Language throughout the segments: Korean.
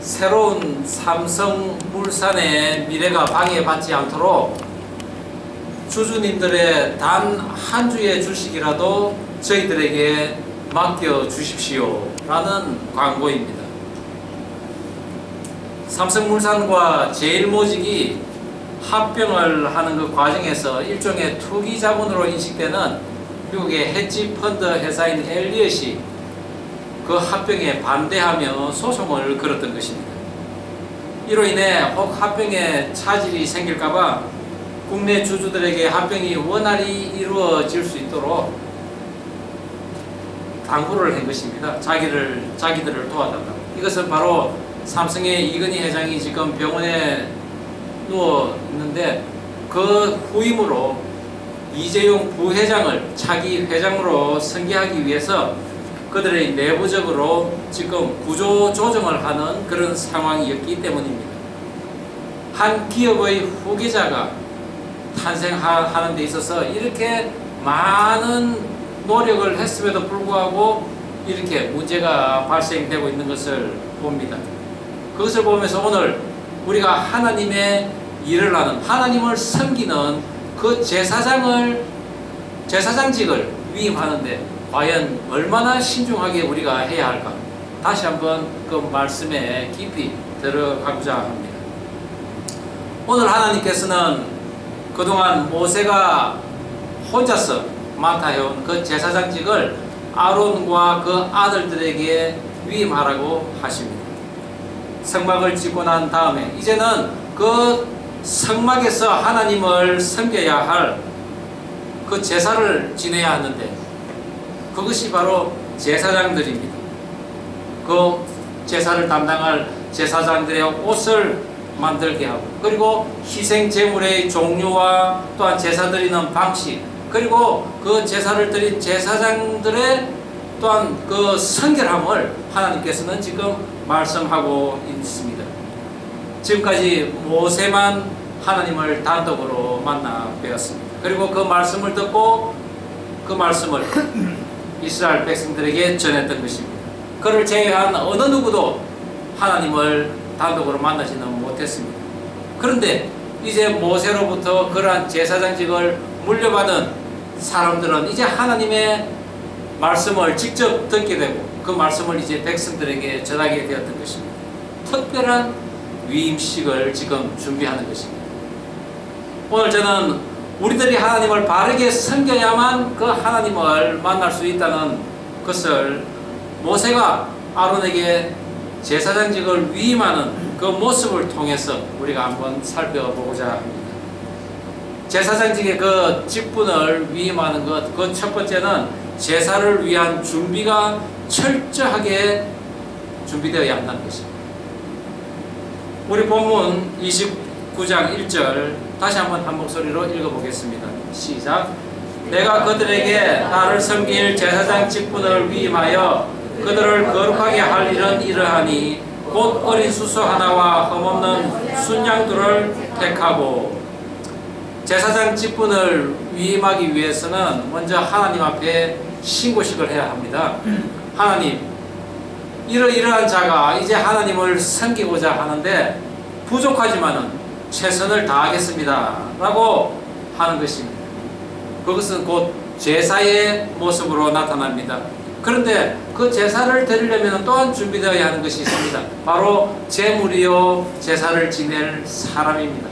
새로운 삼성물산의 미래가 방해받지 않도록 주주님들의 단 한 주의 주식이라도 저희들에게 맡겨주십시오 라는 광고입니다. 삼성물산과 제일모직이 합병을 하는 그 과정에서 일종의 투기 자본으로 인식되는 미국의 헤지 펀드 회사인 엘리엇이 그 합병에 반대하며 소송을 걸었던 것입니다. 이로 인해 혹 합병에 차질이 생길까봐 국내 주주들에게 합병이 원활히 이루어질 수 있도록 당부를 한 것입니다. 자기들을 도와달라고. 이것은 바로 삼성의 이건희 회장이 지금 병원에 누워 있는데 그 후임으로 이재용 부회장을 차기 회장으로 승계하기 위해서 그들의 내부적으로 지금 구조 조정을 하는 그런 상황이었기 때문입니다. 한 기업의 후계자가 탄생하는 데 있어서 이렇게 많은 노력을 했음에도 불구하고 이렇게 문제가 발생되고 있는 것을 봅니다. 그것을 보면서 오늘 우리가 하나님의 일을 하는, 하나님을 섬기는 그 제사장직을 위임하는데 과연 얼마나 신중하게 우리가 해야 할까? 다시 한번 그 말씀에 깊이 들어가고자 합니다. 오늘 하나님께서는 그동안 모세가 혼자서 맡아온 그 제사장직을 아론과 그 아들들에게 위임하라고 하십니다. 성막을 짓고 난 다음에 이제는 그 성막에서 하나님을 섬겨야 할 그 제사를 지내야 하는데 그것이 바로 제사장들입니다. 그 제사를 담당할 제사장들의 옷을 만들게 하고, 그리고 희생 제물의 종류와 또한 제사 드리는 방식, 그리고 그 제사를 드린 제사장들의 또한 그 성결함을 하나님께서는 지금 말씀하고 있습니다. 지금까지 모세만 하나님을 단독으로 만나 뵈었습니다. 그리고 그 말씀을 듣고 그 말씀을 이스라엘 백성들에게 전했던 것입니다. 그를 제외한 어느 누구도 하나님을 단독으로 만나지는 못했습니다. 그런데 이제 모세로부터 그러한 제사장직을 물려받은 사람들은 이제 하나님의 말씀을 직접 듣게 되고 그 말씀을 이제 백성들에게 전하게 되었던 것입니다. 특별한 위임식을 지금 준비하는 것입니다. 오늘 저는 우리들이 하나님을 바르게 섬겨야만 그 하나님을 만날 수 있다는 것을 모세가 아론에게 제사장직을 위임하는 그 모습을 통해서 우리가 한번 살펴보고자 합니다. 제사장직의 그 직분을 위임하는 것, 그 첫 번째는 제사를 위한 준비가 철저하게 준비되어야 한다는 것입니다. 우리 본문 29장 1절 다시 한번 한 목소리로 읽어보겠습니다. 시작. 내가 그들에게 나를 섬길 제사장 직분을 위임하여 그들을 거룩하게 할 일은 이러하니 곧 어린 수소 하나와 흠없는 순양들을 택하고. 제사장 직분을 위임하기 위해서는 먼저 하나님 앞에 신고식을 해야 합니다. 하나님, 이러이러한 자가 이제 하나님을 섬기고자 하는데 부족하지만은 최선을 다하겠습니다 라고 하는 것입니다. 그것은 곧 제사의 모습으로 나타납니다. 그런데 그 제사를 드리려면 또한 준비되어야 하는 것이 있습니다. 바로 제물이요 제사를 지낼 사람입니다.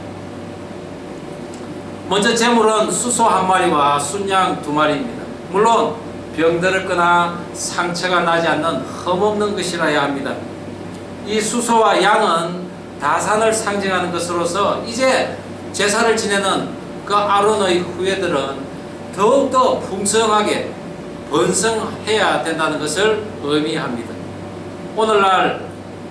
먼저 제물은 수소 한 마리와 순양 두 마리입니다. 물론 병들었거나 상처가 나지 않는 흠없는 것이라야 합니다. 이 수소와 양은 다산을 상징하는 것으로서 이제 제사를 지내는 그 아론의 후예들은 더욱더 풍성하게 번성해야 된다는 것을 의미합니다. 오늘날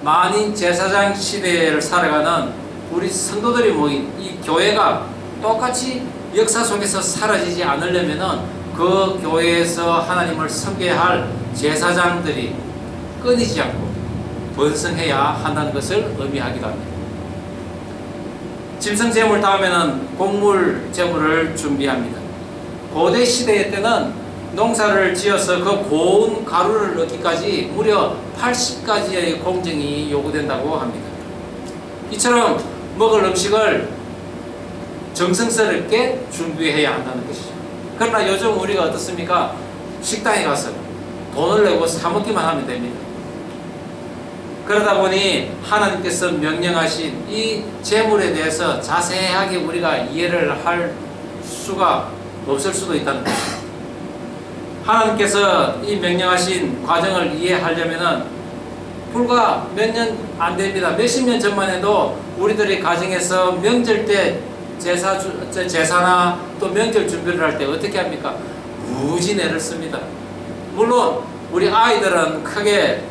만인 제사장 시대를 살아가는 우리 성도들이 모인 이 교회가 똑같이 역사 속에서 사라지지 않으려면 그 교회에서 하나님을 섬겨야 할 제사장들이 끊이지 않고 번성해야 한다는 것을 의미하기도 합니다. 짐승제물 다음에는 곡물 제물을 준비합니다. 고대 시대 때는 농사를 지어서 그 고운 가루를 얻기까지 무려 80가지의 공정이 요구된다고 합니다. 이처럼 먹을 음식을 정성스럽게 준비해야 한다는 것이죠. 그러나 요즘 우리가 어떻습니까? 식당에 가서 돈을 내고 사 먹기만 하면 됩니다. 그러다 보니 하나님께서 명령하신 이 재물에 대해서 자세하게 우리가 이해를 할 수가 없을 수도 있다는 것입니다. 하나님께서 이 명령하신 과정을 이해하려면은 불과 몇 년 안 됩니다. 몇십 년 전만 해도 우리들이 가정에서 명절 때 제사나 또 명절 준비를 할 때 어떻게 합니까? 무지 애를 씁니다. 물론 우리 아이들은 크게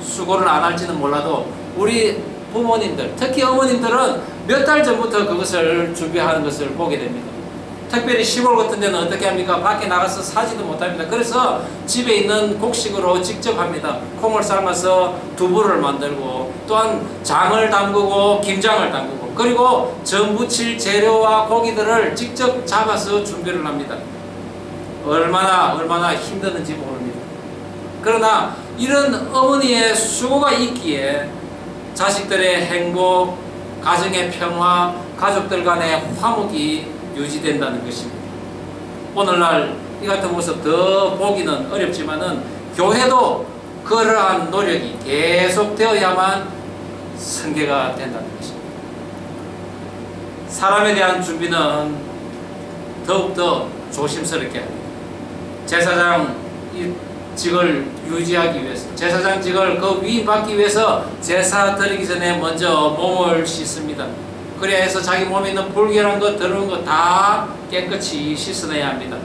수고를 안 할지는 몰라도 우리 부모님들, 특히 어머님들은 몇 달 전부터 그것을 준비하는 것을 보게 됩니다. 특별히 시골 같은 데는 어떻게 합니까? 밖에 나가서 사지도 못합니다. 그래서 집에 있는 곡식으로 직접 합니다. 콩을 삶아서 두부를 만들고 또한 장을 담그고 김장을 담그고 그리고 전 부칠 재료와 고기들을 직접 잡아서 준비를 합니다. 얼마나 힘드는지 모릅니다. 그러나 이런 어머니의 수고가 있기에 자식들의 행복, 가정의 평화, 가족들 간의 화목이 유지된다는 것입니다. 오늘날 이 같은 모습 더 보기는 어렵지만은 교회도 그러한 노력이 계속되어야만 성계가 된다는 것입니다. 사람에 대한 준비는 더욱더 조심스럽게 합니다. 제사장 직을 유지하기 위해서, 제사장직을 그 위임받기 위해서 제사 드리기 전에 먼저 몸을 씻습니다. 그래야 해서 자기 몸에 있는 불결한 것, 더러운 것 다 깨끗이 씻어내야 합니다.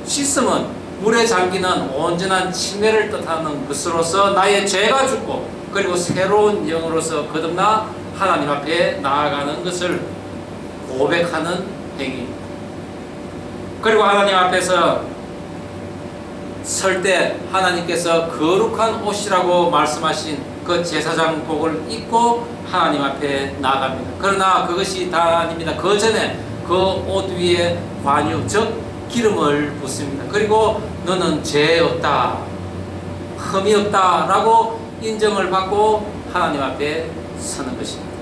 씻음은 물에 잠기는 온전한 침례를 뜻하는 것으로서 나의 죄가 죽고 그리고 새로운 영으로서 거듭나 하나님 앞에 나아가는 것을 고백하는 행위입니다. 그리고 하나님 앞에서 설 때 하나님께서 거룩한 옷이라고 말씀하신 그 제사장복을 입고 하나님 앞에 나아갑니다. 그러나 그것이 다 아닙니다. 그 전에 그 옷 위에 관유, 즉 기름을 붓습니다. 그리고 너는 죄 없다, 흠이 없다 라고 인정을 받고 하나님 앞에 서는 것입니다.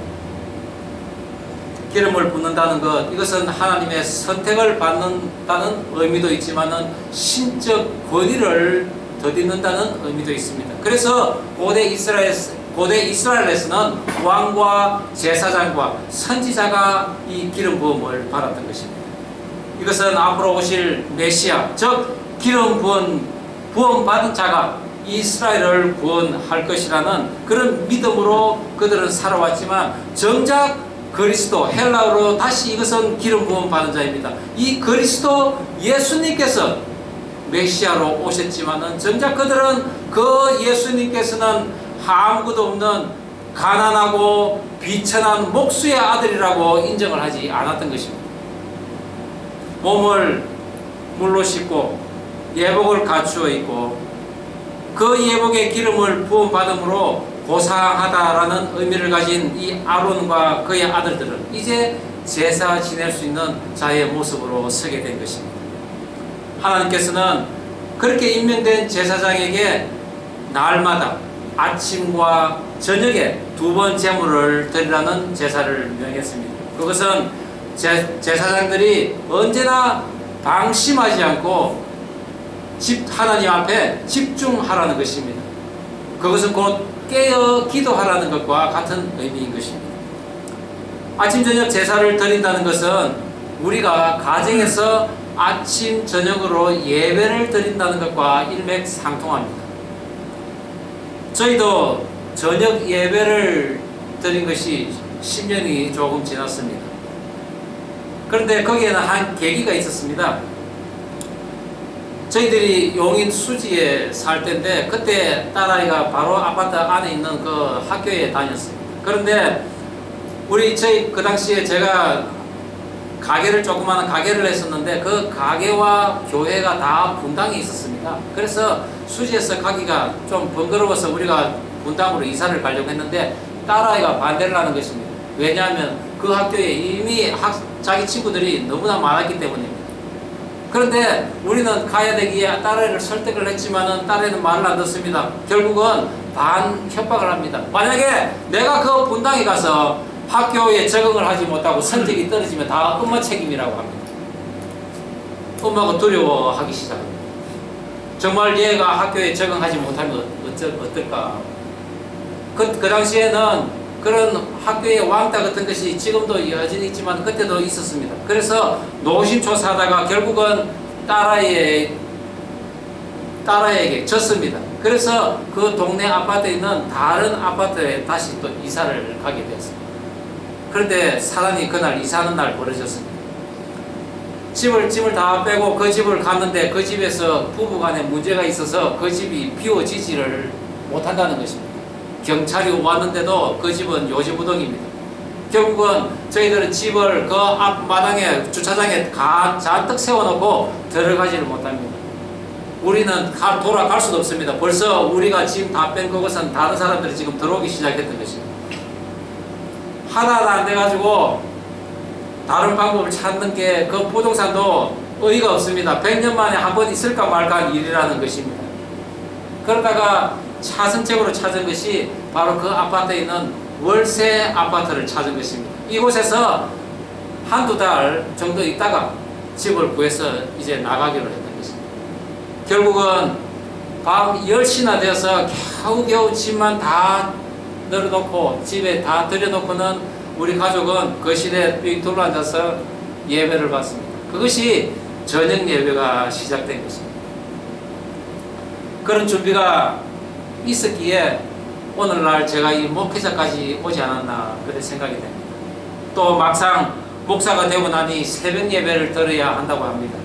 기름을 붓는다는 것, 이것은 하나님의 선택을 받는다는 의미도 있지만은 신적 권위를 덧입는다는 의미도 있습니다. 그래서 고대 이스라엘에서는 왕과 제사장과 선지자가 이 기름 부음을 받았던 것입니다. 이것은 앞으로 오실 메시아, 즉 기름 부음 받은 자가 이스라엘을 구원할 것이라는 그런 믿음으로 그들은 살아왔지만 정작 그리스도, 헬라어로 다시 이것은 기름 부음 받은 자입니다. 이 그리스도 예수님께서 메시아로 오셨지만은 정작 그들은 그 예수님께서는 아무것도 없는 가난하고 비천한 목수의 아들이라고 인정을 하지 않았던 것입니다. 몸을 물로 씻고 예복을 갖추어 입고 그 예복의 기름을 부음 받음으로 고상하다라는 의미를 가진 이 아론과 그의 아들들은 이제 제사 지낼 수 있는 자의 모습으로 서게 된 것입니다. 하나님께서는 그렇게 임명된 제사장에게 날마다 아침과 저녁에 2번 제물을 드리라는 제사를 명했습니다. 그것은 제사장들이 언제나 방심하지 않고 하나님 앞에 집중하라는 것입니다. 그것은 곧 깨어 기도하라는 것과 같은 의미인 것입니다. 아침 저녁 제사를 드린다는 것은 우리가 가정에서 아침 저녁으로 예배를 드린다는 것과 일맥상통합니다. 저희도 저녁 예배를 드린 것이 10년이 조금 지났습니다. 그런데 거기에는 한 계기가 있었습니다. 저희들이 용인 수지에 살 때인데 그때 딸아이가 바로 아파트 안에 있는 그 학교에 다녔어요. 그런데 저희 그 당시에 제가 조그마한 가게를 했었는데 그 가게와 교회가 다 분당에 있었습니다. 그래서 수지에서 가기가 좀 번거로워서 우리가 분당으로 이사를 가려고 했는데 딸아이가 반대를 하는 것입니다. 왜냐하면 그 학교에 이미 자기 친구들이 너무나 많았기 때문입니다. 그런데 우리는 가야 되기에 딸애를 설득을 했지만은 딸애는 말을 안 듣습니다. 결국은 반 협박을 합니다. 만약에 내가 그 분당에 가서 학교에 적응을 하지 못하고 성적이 떨어지면 다 엄마 책임이라고 합니다. 엄마가 두려워하기 시작합니다. 정말 얘가 학교에 적응하지 못하면 어떨까? 그 당시에는 그런 학교의 왕따 같은 것이 지금도 여전히 있지만 그때도 있었습니다. 그래서 노심초사하다가 결국은 딸아이에게 졌습니다. 그래서 그 동네 아파트에 있는 다른 아파트에 다시 또 이사를 가게 되었습니다. 그런데 사단이 그날 이사하는 날 벌어졌습니다. 짐을 다 빼고 그 집을 갔는데 그 집에서 부부간에 문제가 있어서 그 집이 비워지지를 못한다는 것입니다. 경찰이 왔는데도 그 집은 요지부동입니다. 결국은 저희들은 집을 그 앞마당에 주차장에 잔뜩 세워놓고 들어가지를 못합니다. 우리는 돌아갈 수도 없습니다. 벌써 우리가 짐 다 뺀 그것은 다른 사람들이 지금 들어오기 시작했던 것입니다. 하나도 안 돼가지고 다른 방법을 찾는 게 그 부동산도 의의가 없습니다. 100년 만에 한 번 있을까 말까 한 일이라는 것입니다. 그러다가 차선책으로 찾은 것이 바로 그 아파트에 있는 월세 아파트를 찾은 것입니다. 이곳에서 한두 달 정도 있다가 집을 구해서 이제 나가기로 했던 것입니다. 결국은 밤 10시나 되어서 겨우겨우 집만 다 널어놓고 집에 다 들여놓고는 우리 가족은 거실에 삥 둘러앉아서 예배를 받습니다. 그것이 저녁 예배가 시작된 것입니다. 그런 준비가 있었기에 오늘날 제가 이 목회자까지 오지 않았나 그런 생각이 됩니다. 또 막상 목사가 되고 나니 새벽 예배를 드려야 한다고 합니다.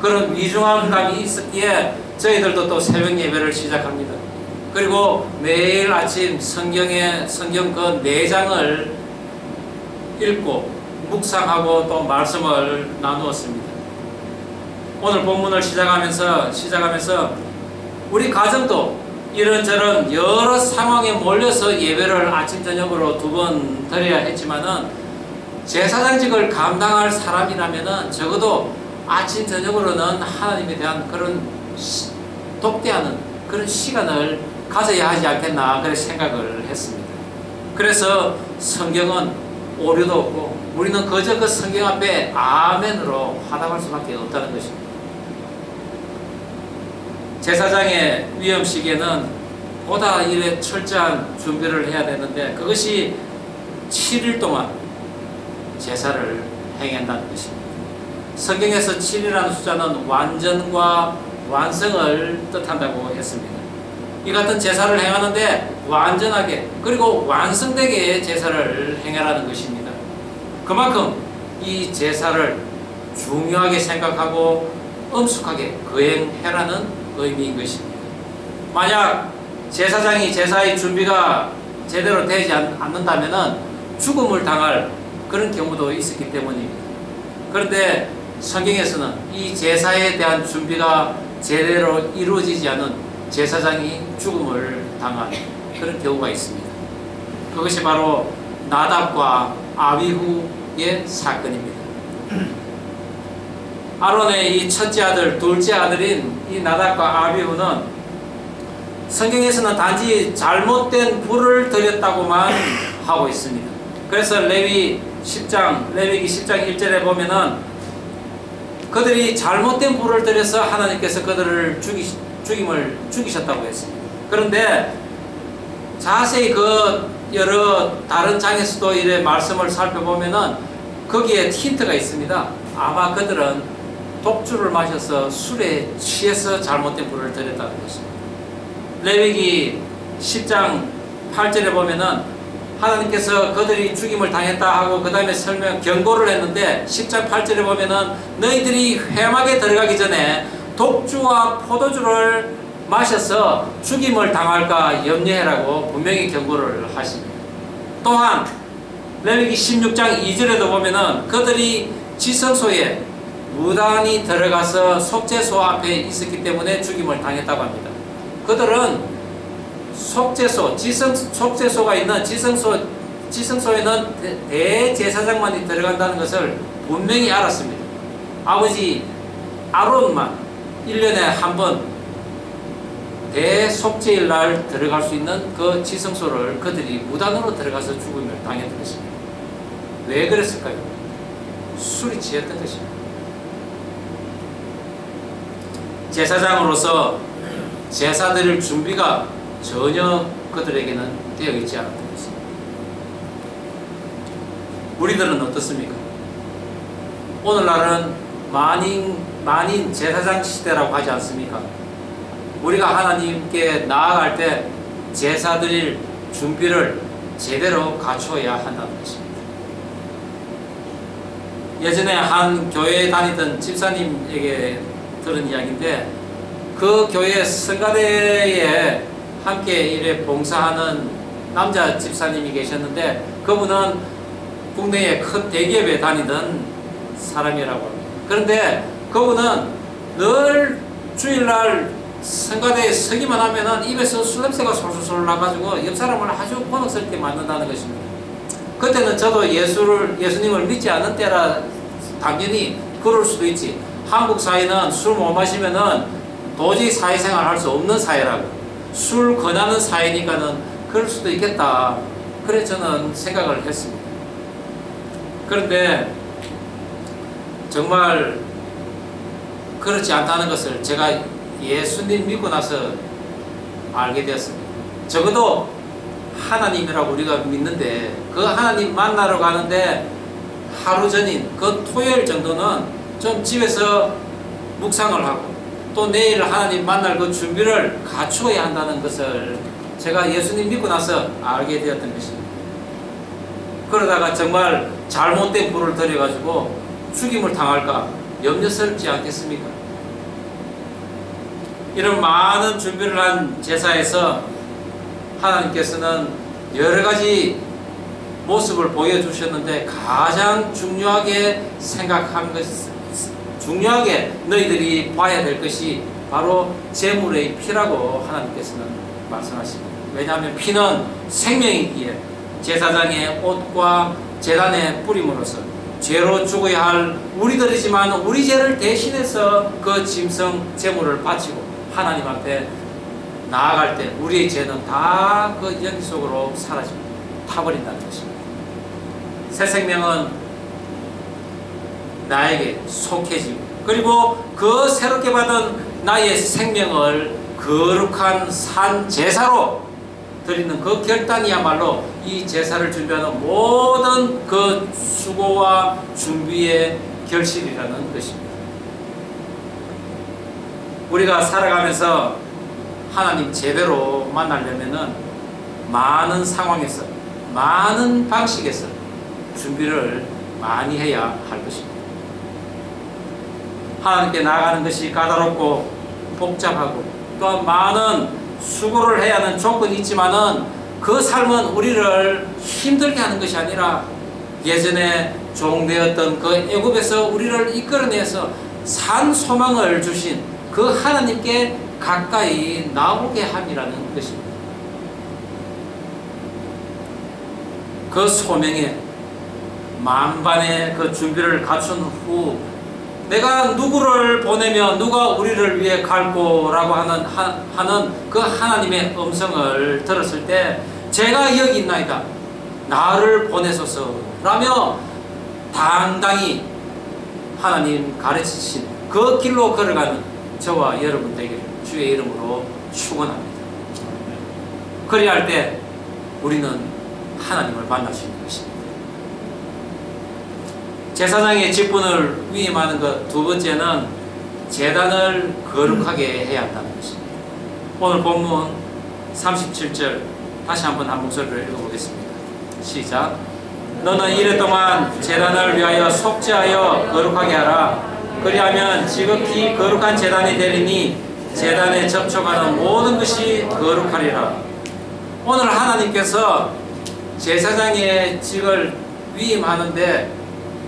그런 위중한 감이 있었기에 저희들도 또 새벽 예배를 시작합니다. 그리고 매일 아침 성경 그 4장을 읽고 묵상하고 또 말씀을 나누었습니다. 오늘 본문을 시작하면서 우리 가정도 이런저런 여러 상황에 몰려서 예배를 아침 저녁으로 2번 드려야 했지만은 제사장직을 감당할 사람이라면은 적어도 아침 저녁으로는 하나님에 대한 그런 독대하는 그런 시간을 가져야 하지 않겠나 그런 생각을 했습니다. 그래서 성경은 오류도 없고 우리는 그저 그 성경 앞에 아멘으로 화답할 수밖에 없다는 것입니다. 제사장의 위험 시기에는 보다 이래 철저한 준비를 해야 되는데 그것이 7일 동안 제사를 행한다는 것입니다. 성경에서 7이라는 숫자는 완전과 완성을 뜻한다고 했습니다. 이 같은 제사를 행하는데 완전하게 그리고 완성되게 제사를 행하라는 것입니다. 그만큼 이 제사를 중요하게 생각하고 엄숙하게 거행해라는 의미인 것입니다. 만약 제사장이 제사의 준비가 제대로 되지 않는다면 죽음을 당할 그런 경우도 있었기 때문입니다. 그런데 성경에서는 이 제사에 대한 준비가 제대로 이루어지지 않은 제사장이 죽음을 당한 그런 경우가 있습니다. 그것이 바로 나답과 아비후의 사건입니다. 아론의 이 첫째 아들, 둘째 아들인 이 나답과 아비후는 성경에서는 단지 잘못된 불을 드렸다고만 하고 있습니다. 그래서 레위기 10장 1절에 보면은 그들이 잘못된 불을 드려서 하나님께서 그들을 죽이셨다고 했습니다. 그런데 자세히 그 여러 다른 장에서도 이래 말씀을 살펴보면은 거기에 힌트가 있습니다. 아마 그들은 독주를 마셔서 술에 취해서 잘못된 불을 드렸다는 것입니다. 레위기 10장 8절에 보면은 하나님께서 그들이 죽임을 당했다 하고 그 다음에 경고를 했는데 10장 8절에 보면은 너희들이 회막에 들어가기 전에 독주와 포도주를 마셔서 죽임을 당할까 염려해라고 분명히 경고를 하십니다. 또한 레위기 16장 2절에도 보면은 그들이 지성소에 무단히 들어가서 속죄소 앞에 있었기 때문에 죽임을 당했다고 합니다. 그들은 속죄소가 있는 지성소에는 대제사장만이 들어간다는 것을 분명히 알았습니다. 아버지 아론만 1년에 한 번 대속죄일 날 들어갈 수 있는 그 지성소를 그들이 무단으로 들어가서 죽음을 당했던 것입니다. 왜 그랬을까요? 술이 취했던 것입니다. 제사장으로서 제사 드릴 준비가 전혀 그들에게는 되어 있지 않았던 것입니다. 우리들은 어떻습니까? 오늘날은 만인 제사장 시대라고 하지 않습니까? 우리가 하나님께 나아갈 때 제사 드릴 준비를 제대로 갖추어야 한다는 것입니다. 예전에 한 교회에 다니던 집사님에게 들은 이야기인데, 그 교회 성가대에 함께 이래 봉사하는 남자 집사님이 계셨는데, 그분은 국내의 큰 대기업에 다니던 사람이라고 합니다. 그런데 그분은 늘 주일날 성가대에 서기만 하면은 입에서 술 냄새가 솔솔 나가지고 옆 사람을 아주 곤혹스럽게 만든다는 것입니다. 그때는 저도 예수님을 믿지 않는 때라 당연히 그럴 수도 있지. 한국 사회는 술 못 마시면은 도저히 사회생활 할 수 없는 사회라고. 술 권하는 사회니까는 그럴 수도 있겠다. 그래 저는 생각을 했습니다. 그런데 정말 그렇지 않다는 것을 제가 예수님 믿고 나서 알게 되었습니다. 적어도 하나님이라고 우리가 믿는데, 그 하나님 만나러 가는데 하루 전인 그 토요일 정도는 좀 집에서 묵상을 하고 또 내일 하나님 만날 그 준비를 갖추어야 한다는 것을 제가 예수님 믿고 나서 알게 되었던 것입니다. 그러다가 정말 잘못된 불을 들여가지고 죽임을 당할까 염려스럽지 않겠습니까? 이런 많은 준비를 한 제사에서 하나님께서는 여러 가지 모습을 보여주셨는데, 가장 중요하게 생각한 것이, 중요하게 너희들이 봐야 될 것이 바로 제물의 피라고 하나님께서는 말씀하십니다. 왜냐하면 피는 생명이기에 제사장의 옷과 제단에 뿌림으로써 죄로 죽어야 할 우리들이지만 우리 죄를 대신해서 그 짐승 제물을 바치고 하나님 앞에 나아갈 때 우리의 죄는 다 그 연기 속으로 사라지고 타버린다는 것입니다. 새 생명은 나에게 속해지고, 그리고 그 새롭게 받은 나의 생명을 거룩한 산 제사로 드리는 그 결단이야말로 이 제사를 준비하는 모든 그 수고와 준비의 결실이라는 것입니다. 우리가 살아가면서 하나님 제대로 만나려면은 많은 상황에서, 많은 방식에서 준비를 많이 해야 할 것입니다. 하나님께 나아가는 것이 까다롭고 복잡하고 또한 많은 수고를 해야 하는 조건이 있지만은, 그 삶은 우리를 힘들게 하는 것이 아니라 예전에 종되었던 그 애굽에서 우리를 이끌어내서 산 소망을 주신 그 하나님께 가까이 나오게 함이라는 것입니다. 그 소명에 만반의 그 준비를 갖춘 후 내가 누구를 보내며 누가 우리를 위해 갈고라고 하는 그 하나님의 음성을 들었을 때, 제가 여기 있나이다, 나를 보내소서 라며 당당히 하나님 가르치신 그 길로 걸어가는 저와 여러분 되기를 주의 이름으로 축원합니다. 그리할 때 우리는 하나님을 만날 수 있는 것입니다. 제사장의 직분을 위임하는 것 두 번째는 제단을 거룩하게 해야 한다는 것입니다. 오늘 본문 37절 다시 한번 한 목소리로 읽어보겠습니다. 시작. 너는 이래 동안 제단을 위하여 속죄하여 거룩하게 하라. 그리하면 지극히 거룩한 제단이 되리니 제단에 접촉하는 모든 것이 거룩하리라. 오늘 하나님께서 제사장의 직을 위임하는데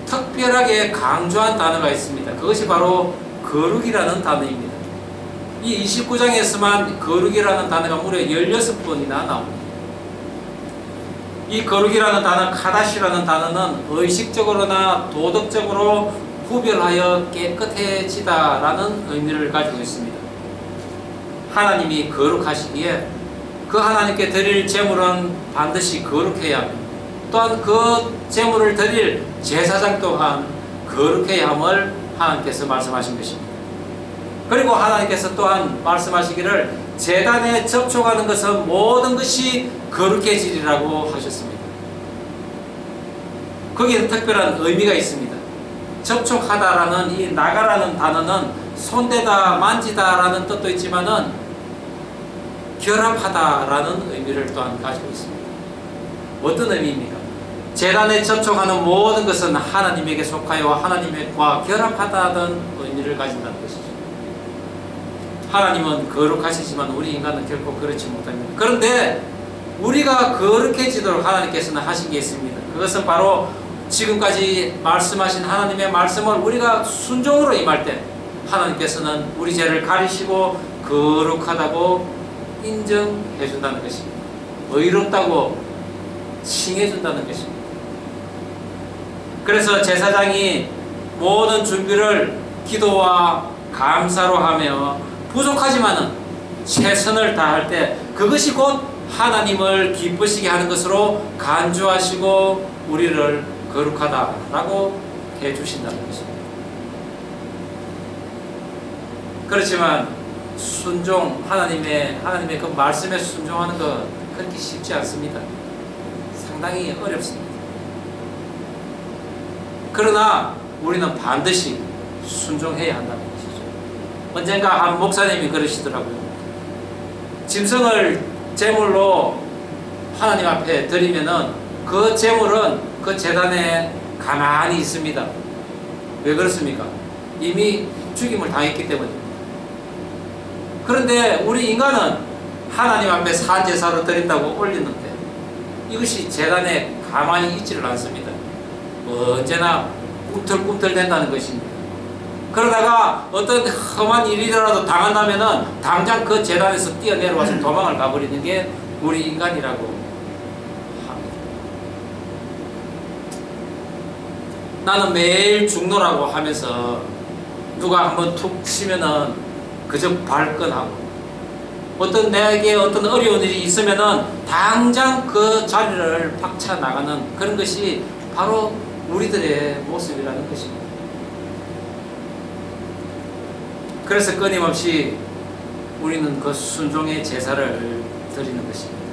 특별하게 강조한 단어가 있습니다. 그것이 바로 거룩이라는 단어입니다. 이 29장에서만 거룩이라는 단어가 무려 16번이나 나옵니다. 이 거룩이라는 단어, 카다시라는 단어는 의식적으로나 도덕적으로 구별하여 깨끗해지다라는 의미를 가지고 있습니다. 하나님이 거룩하시기에 그 하나님께 드릴 제물은 반드시 거룩해야 합니다. 또한 그 제물을 드릴 제사장 또한 거룩해야 함을 하나님께서 말씀하신 것입니다. 그리고 하나님께서 또한 말씀하시기를 제단에 접촉하는 것은 모든 것이 거룩해지리라고 하셨습니다. 거기에 특별한 의미가 있습니다. 접촉하다라는 이 나가라는 단어는 손대다, 만지다라는 뜻도 있지만은 결합하다라는 의미를 또한 가지고 있습니다. 어떤 의미입니까? 제단에 접촉하는 모든 것은 하나님에게 속하여 하나님과 결합하다는 의미를 가진다는 것이죠. 하나님은 거룩하시지만 우리 인간은 결코 그렇지 못합니다. 그런데 우리가 거룩해지도록 하나님께서는 하신 게 있습니다. 그것은 바로 지금까지 말씀하신 하나님의 말씀을 우리가 순종으로 임할 때 하나님께서는 우리 죄를 가리시고 거룩하다고 인정해 준다는 것입니다. 의롭다고 칭해 준다는 것입니다. 그래서 제사장이 모든 준비를 기도와 감사로 하며 부족하지만은 최선을 다할 때 그것이 곧 하나님을 기쁘시게 하는 것으로 간주하시고 우리를 거룩하다라고 해주신다는 것입니다. 그렇지만 순종, 하나님의 그 말씀에 순종하는 것 그렇게 쉽지 않습니다. 상당히 어렵습니다. 그러나 우리는 반드시 순종해야 한다는 것이죠. 언젠가 한 목사님이 그러시더라고요. 짐승을 제물로 하나님 앞에 드리면은 그 제물은 그 제단에 가만히 있습니다. 왜 그렇습니까? 이미 죽임을 당했기 때문입니다. 그런데 우리 인간은 하나님 앞에 산제사로 드린다고 올리는데 이것이 제단에 가만히 있지를 않습니다. 언제나 꿈틀꿈틀 된다는 것입니다. 그러다가 어떤 험한 일이라도 당한다면은 당장 그 제단에서 뛰어내려와서 도망을 가버리는 게 우리 인간이라고 합니다. 나는 매일 죽노라고 하면서 누가 한번 툭 치면은 그저 발끈하고 어떤 내게 어떤 어려운 일이 있으면은 당장 그 자리를 박차 나가는 그런 것이 바로 우리들의 모습이라는 것입니다. 그래서 끊임없이 우리는 그 순종의 제사를 드리는 것입니다.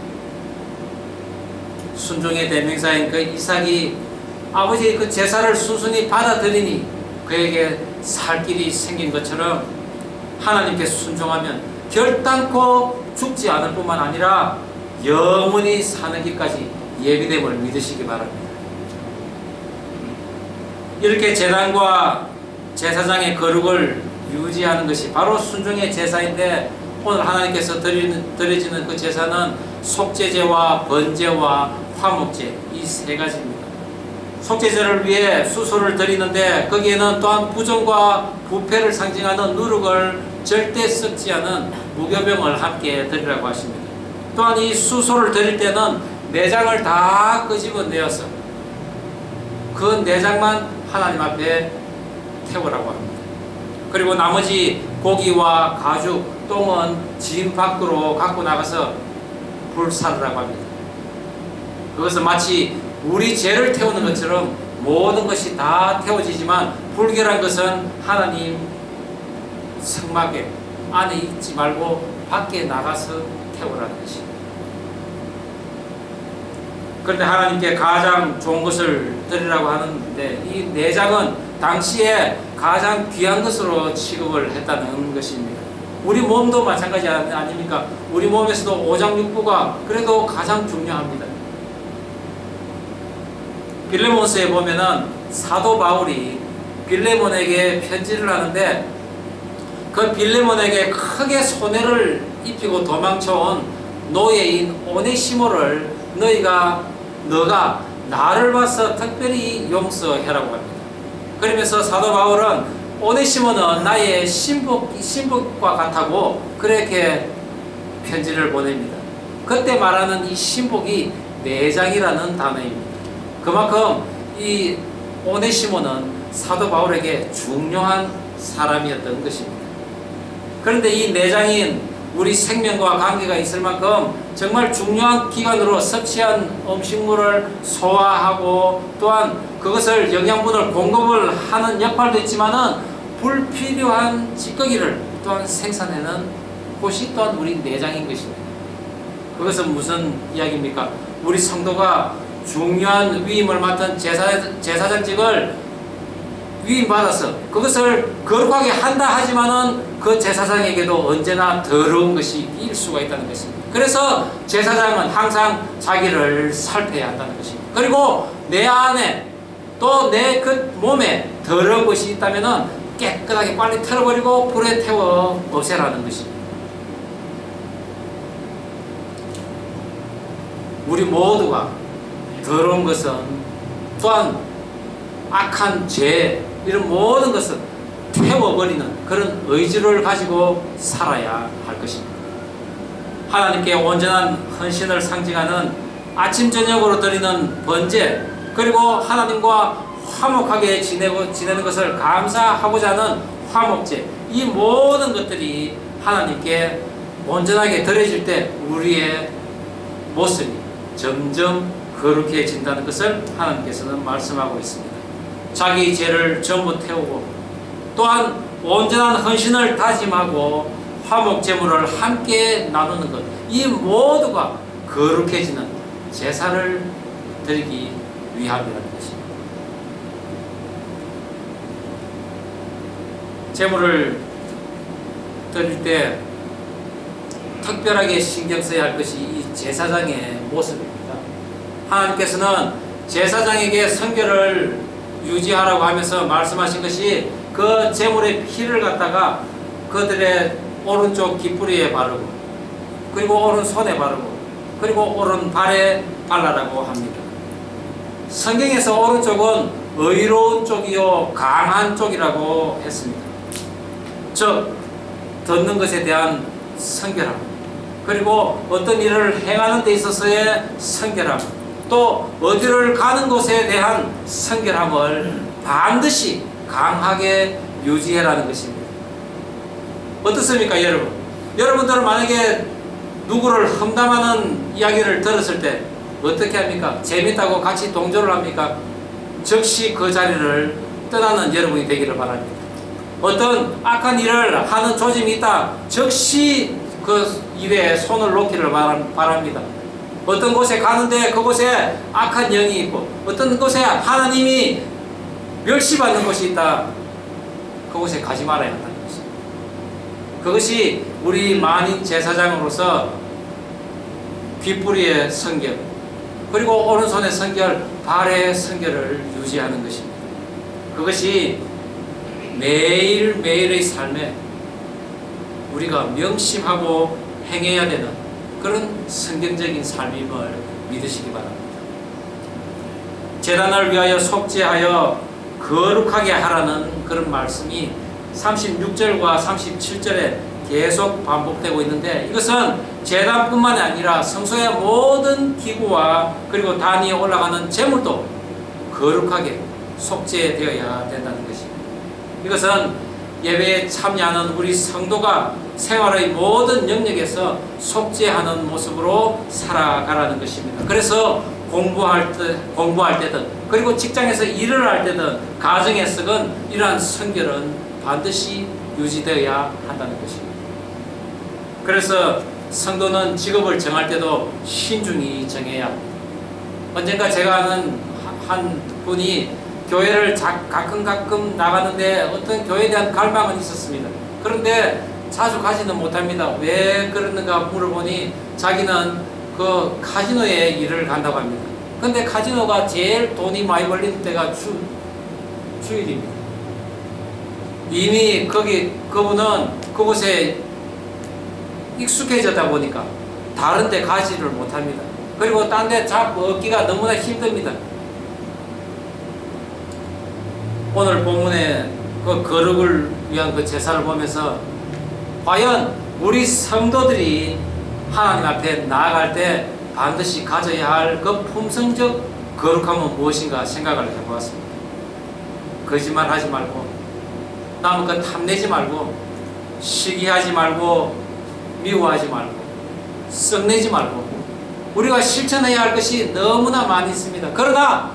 순종의 대명사인 그 이삭이 아버지의 그 제사를 수순히 받아들이니 그에게 살 길이 생긴 것처럼 하나님께 순종하면 결단코 죽지 않을 뿐만 아니라 영원히 사는 길까지 예비됨을 믿으시기 바랍니다. 이렇게 제단과 제사장의 거룩을 유지하는 것이 바로 순종의 제사인데 오늘 하나님께서 드려지는 그 제사는 속죄제와 번제와 화목제 이 세 가지입니다. 속죄제를 위해 수소를 드리는데 거기에는 또한 부정과 부패를 상징하는 누룩을 절대 썩지 않은 무교병을 함께 드리라고 하십니다. 또한 이 수소를 드릴 때는 내장을 다 끄집어내어서 그 내장만 하나님 앞에 태우라고 합니다. 그리고 나머지 고기와 가죽, 똥은 집 밖으로 갖고 나가서 불사르라고 합니다. 그것은 마치 우리 죄를 태우는 것처럼 모든 것이 다 태워지지만 불결한 것은 하나님 성막에 안에 있지 말고 밖에 나가서 태우라는 것입니다. 그런데 하나님께 가장 좋은 것을 드리라고 하는데 이 내장은 당시에 가장 귀한 것으로 취급을 했다는 것입니다. 우리 몸도 마찬가지 아닙니까? 우리 몸에서도 오장육부가 그래도 가장 중요합니다. 빌레몬서에 보면은 사도 바울이 빌레몬에게 편지를 하는데 그 빌레몬에게 크게 손해를 입히고 도망쳐온 노예인 오네시모를 너가 나를 봐서 특별히 용서해라고 합니다. 그러면서 사도 바울은 오네시모는 나의 신복과 같다고 그렇게 편지를 보냅니다. 그때 말하는 이 신복이 내장이라는 단어입니다. 그만큼 이 오네시모는 사도 바울에게 중요한 사람이었던 것입니다. 그런데 이 내장인 우리 생명과 관계가 있을 만큼 정말 중요한 기관으로 섭취한 음식물을 소화하고 또한 그것을 영양분을 공급을 하는 역할도 있지만은 불필요한 찌꺼기를 또한 생산하는 곳이 또한 우리 내장인 것입니다. 그것은 무슨 이야기입니까? 우리 성도가 중요한 위임을 맡은 제사장직을 위임받아서 그것을 거룩하게 한다 하지만은 그 제사장에게도 언제나 더러운 것이 끼일 수가 있다는 것입니다. 그래서 제사장은 항상 자기를 살펴야 한다는 것입니다. 그리고 내 안에 또 내 그 몸에 더러운 것이 있다면은 깨끗하게 빨리 털어버리고 불에 태워 없애라는 것입니다. 우리 모두가 더러운 것은 또한 악한 죄 이런 모든 것을 태워버리는 그런 의지를 가지고 살아야 할 것입니다. 하나님께 온전한 헌신을 상징하는 아침 저녁으로 드리는 번제 그리고 하나님과 화목하게 지내는 것을 감사하고자 하는 화목제 이 모든 것들이 하나님께 온전하게 드려질 때 우리의 모습이 점점 거룩해진다는 것을 하나님께서는 말씀하고 있습니다. 자기 죄를 전부 태우고 또한 온전한 헌신을 다짐하고 화목제물을 함께 나누는 것 이 모두가 거룩해지는 제사를 드리기 위함이라는 것입니다. 제물을 드릴 때 특별하게 신경 써야 할 것이 이 제사장의 모습입니다. 하나님께서는 제사장에게 성결을 유지하라고 하면서 말씀하신 것이 그 제물의 피를 갖다가 그들의 오른쪽 깃뿌리에 바르고 그리고 오른손에 바르고 그리고 오른발에 발라라고 합니다. 성경에서 오른쪽은 의로운 쪽이요 강한 쪽이라고 했습니다. 즉 듣는 것에 대한 성결함 그리고 어떤 일을 행하는 데 있어서의 성결함 또 어디를 가는 곳에 대한 성결함을 반드시 강하게 유지해라는 것입니다. 어떻습니까 여러분? 여러분들은 만약에 누구를 험담하는 이야기를 들었을 때 어떻게 합니까? 재밌다고 같이 동조를 합니까? 즉시 그 자리를 떠나는 여러분이 되기를 바랍니다. 어떤 악한 일을 하는 조짐이 있다 즉시 그 일에 손을 놓기를 바랍니다. 어떤 곳에 가는데 그곳에 악한 영이 있고 어떤 곳에 하나님이 멸시받는 곳이 있다 그곳에 가지 말아야 한다는 것입니다. 그것이 우리 만인 제사장으로서 귓뿌리의 성결 그리고 오른손의 성결 발의 성결을 유지하는 것입니다. 그것이 매일매일의 삶에 우리가 명심하고 행해야 되는 그런 성경적인 삶임을 믿으시기 바랍니다. 제단을 위하여 속죄하여 거룩하게 하라는 그런 말씀이 36절과 37절에 계속 반복되고 있는데 이것은 제단뿐만이 아니라 성소의 모든 기구와 그리고 단 위에 올라가는 제물도 거룩하게 속죄되어야 된다는 것입니다. 이것은 예배에 참여하는 우리 성도가 생활의 모든 영역에서 속죄하는 모습으로 살아가라는 것입니다. 그래서 공부할 때든 그리고 직장에서 일을 할 때든 가정에서든 이러한 성결은 반드시 유지되어야 한다는 것입니다. 그래서 성도는 직업을 정할 때도 신중히 정해야 합니다. 언젠가 제가 아는 한 분이 교회를 가끔 나가는데 어떤 교회에 대한 갈망은 있었습니다. 그런데 자주 가지는 못합니다. 왜 그러는가 물어보니 자기는 그 카지노에 일을 간다고 합니다. 근데 카지노가 제일 돈이 많이 벌리는 때가 주일입니다. 이미 그분은 그곳에 익숙해졌다 보니까 다른 데 가지를 못합니다. 그리고 딴 데 잡고 얻기가 너무나 힘듭니다. 오늘 본문에 그 거룩을 위한 그 제사를 보면서 과연 우리 성도들이 하나님 앞에 나아갈 때 반드시 가져야 할 그 품성적 거룩함은 무엇인가 생각을 해보았습니다. 거짓말하지 말고, 남의 것 탐내지 말고, 시기하지 말고, 미워하지 말고, 썩내지 말고, 우리가 실천해야 할 것이 너무나 많이 있습니다. 그러나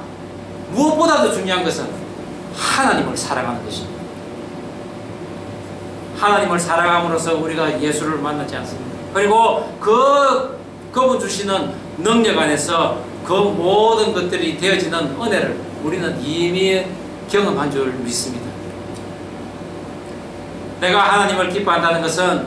무엇보다도 중요한 것은 하나님을 사랑하는 것입니다. 하나님을 사랑함으로써 우리가 예수를 만나지 않습니다. 그리고 그분 주시는 능력 안에서 그 모든 것들이 되어지는 은혜를 우리는 이미 경험한 줄 믿습니다. 내가 하나님을 기뻐한다는 것은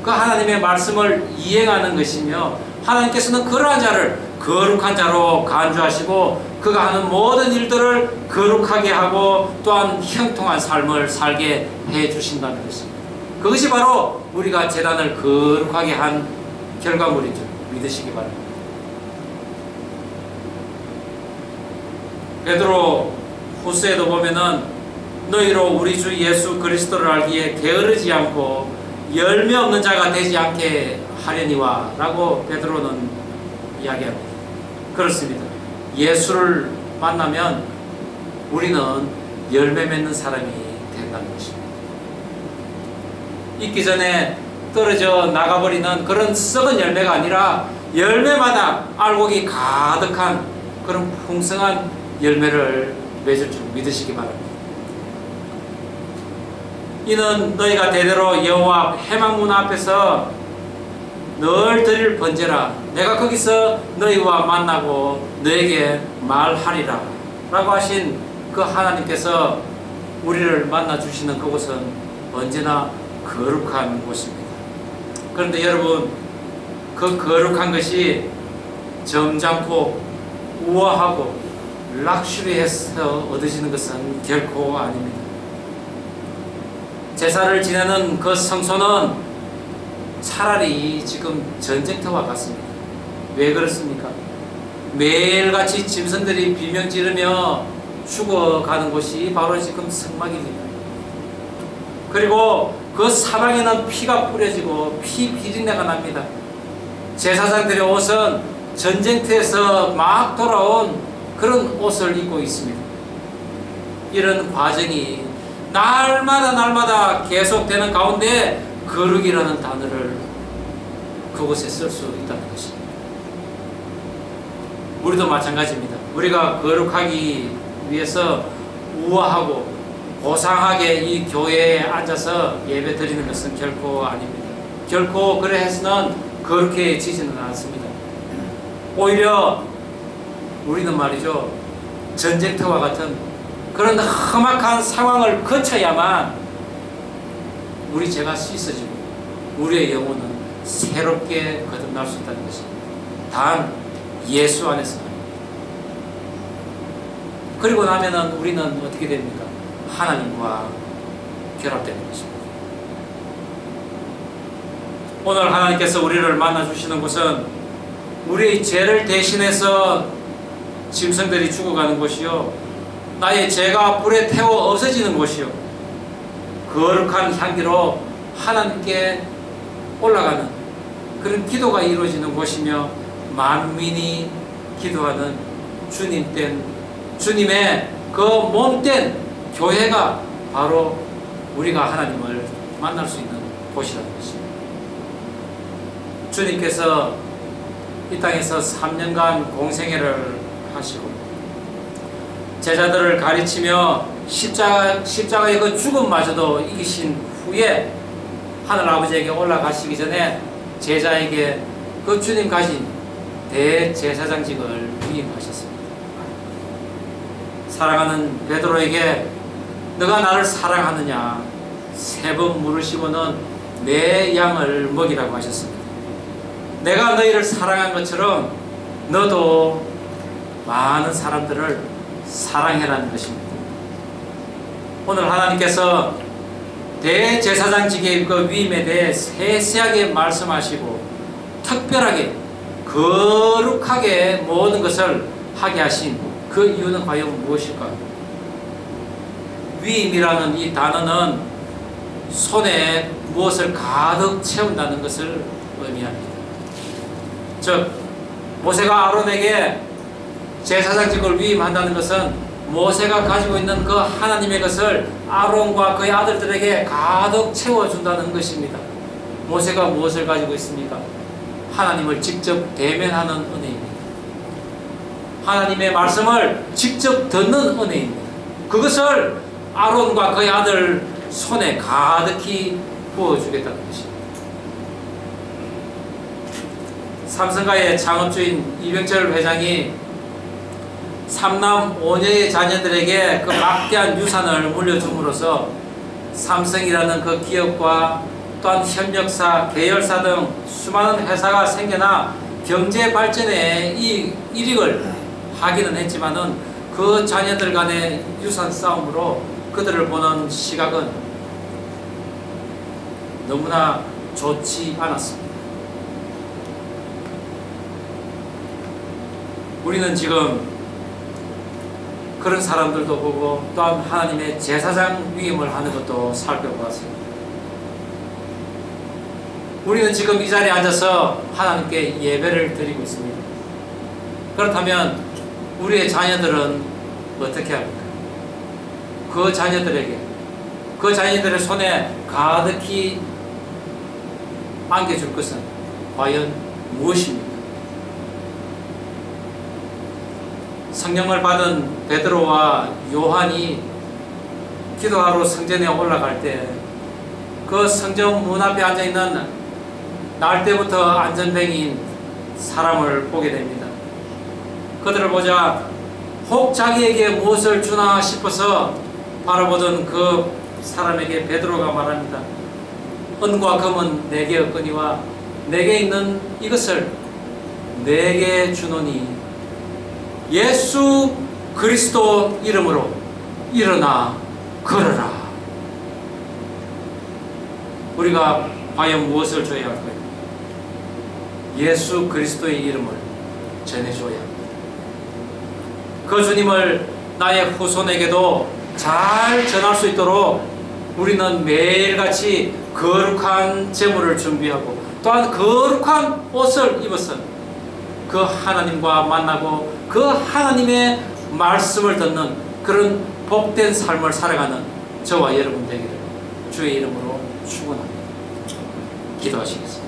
그 하나님의 말씀을 이행하는 것이며, 하나님께서는 그러한 자를 거룩한 자로 간주하시고 그가 하는 모든 일들을 거룩하게 하고 또한 형통한 삶을 살게 해 주신다는 것입니다. 그것이 바로 우리가 제단을 거룩하게 한 결과물인 줄 믿으시기 바랍니다. 베드로 후서에도 보면은 너희로 우리 주 예수 그리스도를 알기에 게으르지 않고 열매 없는 자가 되지 않게 하려니와 라고 베드로는 이야기합니다. 그렇습니다. 예수를 만나면 우리는 열매 맺는 사람이 된다는 것입니다. 있기 전에 떨어져 나가버리는 그런 썩은 열매가 아니라 열매마다 알곡이 가득한 그런 풍성한 열매를 맺을 줄 믿으시기 바랍니다. 이는 너희가 대대로 여호와 해망문 앞에서 늘 드릴 번제라. 내가 거기서 너희와 만나고 너에게 말하리라 라고 하신 그 하나님께서 우리를 만나 주시는 그곳은 언제나 거룩한 곳입니다. 그런데 여러분, 그 거룩한 것이 점잖고 우아하고 락슈리해서 얻어지는 것은 결코 아닙니다. 제사를 지내는 그 성소는 차라리 지금 전쟁터와 같습니다. 왜 그렇습니까? 매일같이 짐승들이 비명 지르며 죽어가는 곳이 바로 지금 성막입니다. 그리고 그 사방에는 피가 뿌려지고 피 비린내가 납니다. 제사장들의 옷은 전쟁터에서 막 돌아온 그런 옷을 입고 있습니다. 이런 과정이 날마다 계속되는 가운데 거룩이라는 단어를 그곳에 쓸 수 있다는 것입니다. 우리도 마찬가지입니다. 우리가 거룩하기 위해서 우아하고 고상하게 이 교회에 앉아서 예배 드리는 것은 결코 아닙니다. 결코 그래 해서는 거룩해지지는 않습니다. 오히려 우리는 말이죠, 전쟁터와 같은 그런 험악한 상황을 거쳐야만 우리 죄가 씻어지고 우리의 영혼은 새롭게 거듭날 수 있다는 것입니다. 단 예수 안에서만. 그리고 나면은 우리는 어떻게 됩니까? 하나님과 결합되는 것입니다. 오늘 하나님께서 우리를 만나주시는 곳은 우리의 죄를 대신해서 짐승들이 죽어가는 곳이요, 나의 죄가 불에 태워 없어지는 곳이요, 거룩한 향기로 하나님께 올라가는 그런 기도가 이루어지는 곳이며, 만민이 기도하는 주님의 그 몸된 교회가 바로 우리가 하나님을 만날 수 있는 곳이라는 것입니다. 주님께서 이 땅에서 3년간 공생애를 하시고 제자들을 가르치며 십자가의 그 죽음마저도 이기신 후에 하늘 아버지에게 올라가시기 전에 제자에게 그 주님 가진 대제사장직을 위임하셨습니다. 사랑하는 베드로에게 너가 나를 사랑하느냐 3번 물으시고는 내 양을 먹이라고 하셨습니다. 내가 너희를 사랑한 것처럼 너도 많은 사람들을 사랑해라는 것입니다. 오늘 하나님께서 대제사장직의 그 위임에 대해 세세하게 말씀하시고 특별하게 거룩하게 모든 것을 하게 하신 그 이유는 과연 무엇일까요? 위임이라는 이 단어는 손에 무엇을 가득 채운다는 것을 의미합니다. 즉 모세가 아론에게 제사장직을 위임한다는 것은 모세가 가지고 있는 그 하나님의 것을 아론과 그의 아들들에게 가득 채워준다는 것입니다. 모세가 무엇을 가지고 있습니까? 하나님을 직접 대면하는 은혜입니다. 하나님의 말씀을 직접 듣는 은혜입니다. 그것을 아론과 그의 아들 손에 가득히 부어주겠다는 것입니다. 삼성가의 창업주인 이병철 회장이 삼남 5녀의 자녀들에게 그 막대한 유산을 물려줌으로써 삼성이라는 그 기업과 또한 협력사, 계열사 등 수많은 회사가 생겨나 경제 발전에 이익을 하기는 했지만은 그 자녀들 간의 유산 싸움으로 그들을 보는 시각은 너무나 좋지 않았습니다. 우리는 지금 그런 사람들도 보고 또한 하나님의 제사장 위임을 하는 것도 살펴보았습니다. 우리는 지금 이 자리에 앉아서 하나님께 예배를 드리고 있습니다. 그렇다면 우리의 자녀들은 어떻게 합니까? 그 자녀들에게, 그 자녀들의 손에 가득히 안겨줄 것은 과연 무엇입니까? 성령을 받은 베드로와 요한이 기도하러 성전에 올라갈 때 그 성전 문 앞에 앉아있는 날 때부터 안전뱅이인 사람을 보게 됩니다. 그들을 보자 혹 자기에게 무엇을 주나 싶어서 바라보던 그 사람에게 베드로가 말합니다. 은과 금은 내게 없거니와 내게 있는 이것을 내게 주노니 예수 그리스도 이름으로 일어나 걸어라. 우리가 과연 무엇을 줘야 할까요? 예수 그리스도의 이름을 전해줘야 합니다. 그 주님을 나의 후손에게도 잘 전할 수 있도록 우리는 매일같이 거룩한 제물을 준비하고 또한 거룩한 옷을 입어서 그 하나님과 만나고 그 하나님의 말씀을 듣는 그런 복된 삶을 살아가는 저와 여러분 되기를 주의 이름으로 축원합니다. 기도하시겠습니다.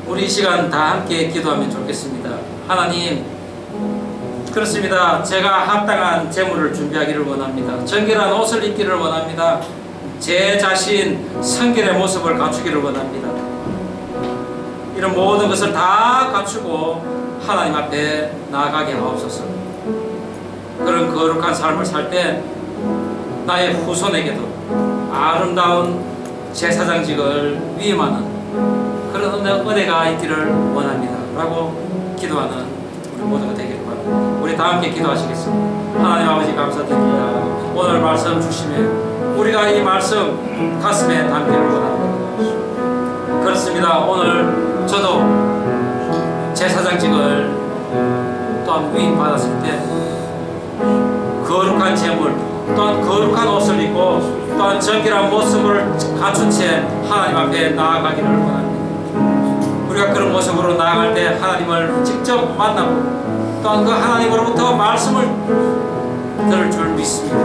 우리 이 시간 다 함께 기도하면 좋겠습니다. 하나님, 그렇습니다. 제가 합당한 제물을 준비하기를 원합니다. 정결한 옷을 입기를 원합니다. 제 자신 성결의 모습을 갖추기를 원합니다. 이런 모든 것을 다 갖추고 하나님 앞에 나아가게 하옵소서. 그런 거룩한 삶을 살 때 나의 후손에게도 아름다운 제사장직을 위임하는 그런 은혜가 있기를 원합니다. 라고 기도하는 우리 모두가 되기를 바랍니다. 우리 다 함께 기도하시겠습니다. 하나님 아버지 감사드립니다. 오늘 말씀 주시면 우리가 이 말씀 가슴에 담기를 원합니다. 그렇습니다. 오늘 저도 제사장직을 또한 위임받았을 때 거룩한 제물 또한 거룩한 옷을 입고 또한 정결한 모습을 갖춘 채 하나님 앞에 나아가기를 원합니다. 우리가 그런 모습으로 나아갈 때 하나님을 직접 만나고 또한 그 하나님으로부터 말씀을 들을 줄 믿습니다.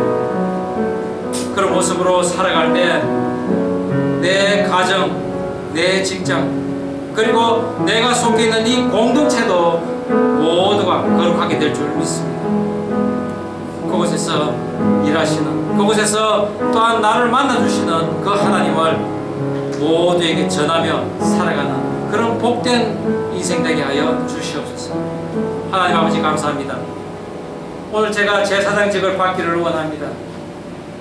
그런 모습으로 살아갈 때 내 가정, 내 직장 그리고 내가 속해 있는 이 공동체도 모두가 거룩하게 될 줄 믿습니다. 그곳에서 일하시는 그곳에서 또한 나를 만나주시는 그 하나님을 모두에게 전하며 살아가는 그런 복된 인생 되게 하여 주시옵소서. 하나님 아버지 감사합니다. 오늘 제가 제사장직을 받기를 원합니다.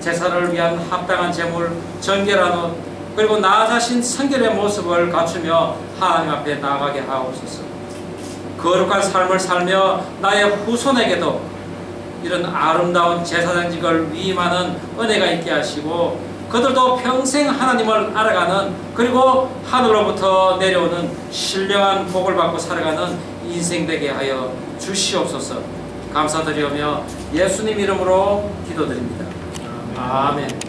제사를 위한 합당한 제물, 정결한 옷 그리고 나 자신 성결의 모습을 갖추며 하나님 앞에 나아가게 하옵소서. 거룩한 삶을 살며 나의 후손에게도 이런 아름다운 제사장직을 위임하는 은혜가 있게 하시고 그들도 평생 하나님을 알아가는 그리고 하늘로부터 내려오는 신령한 복을 받고 살아가는 인생 되게 하여 주시옵소서. 감사드리오며 예수님 이름으로 기도드립니다. 아멘.